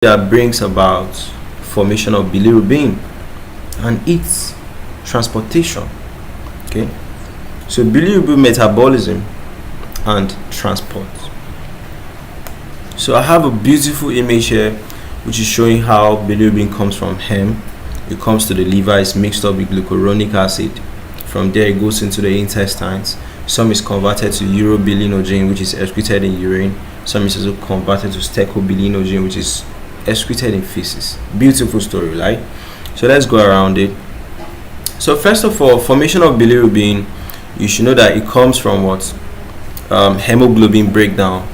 that brings about formation of bilirubin and its transportation. Okay, so bilirubin metabolism and transport. So I have a beautiful image here which is showing how bilirubin comes from heme. It comes to the liver, it's mixed up with glucuronic acid. From there it goes into the intestines. Some is converted to urobilinogen, which is excreted in urine. Some is also converted to stercobilinogen, which is excreted in feces. Beautiful story, right? So let's go around it. So first of all, formation of bilirubin, you should know that it comes from what? Hemoglobin breakdown.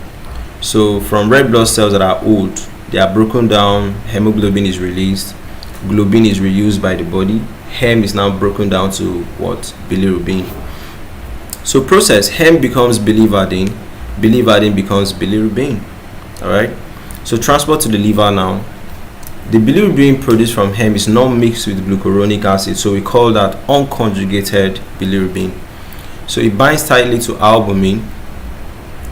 So from red blood cells that are old, they are broken down, hemoglobin is released, globin is reused by the body, heme is now broken down to what? Bilirubin. So process, heme becomes biliverdin, biliverdin becomes bilirubin. Alright, so transport to the liver now. The bilirubin produced from heme is not mixed with glucuronic acid, so we call that unconjugated bilirubin. So it binds tightly to albumin,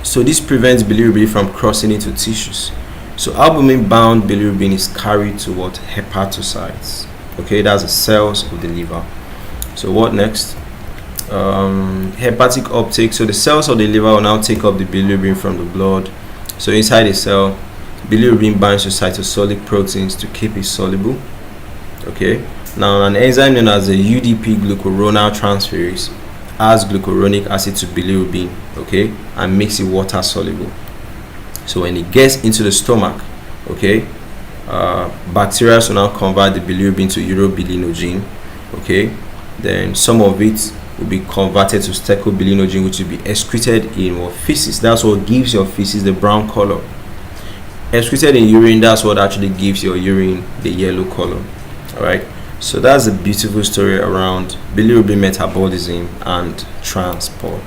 so this prevents bilirubin from crossing into tissues. So albumin bound bilirubin is carried to what? Hepatocytes. Okay, that's the cells of the liver. So what next? Hepatic uptake. So the cells of the liver will now take up the bilirubin from the blood. So inside the cell, bilirubin binds to cytosolic proteins to keep it soluble. Okay, now an enzyme known as the UDP-glucuronosyltransferase adds glucuronic acid to bilirubin, okay, and makes it water soluble. So when it gets into the stomach, okay, bacteria will now convert the bilirubin to urobilinogen, okay. Then some of it will be converted to stercobilinogen, which will be excreted in what? Feces. That's what gives your feces the brown color. Excreted in urine, that's what actually gives your urine the yellow color. Alright, so that's a beautiful story around bilirubin metabolism and transport.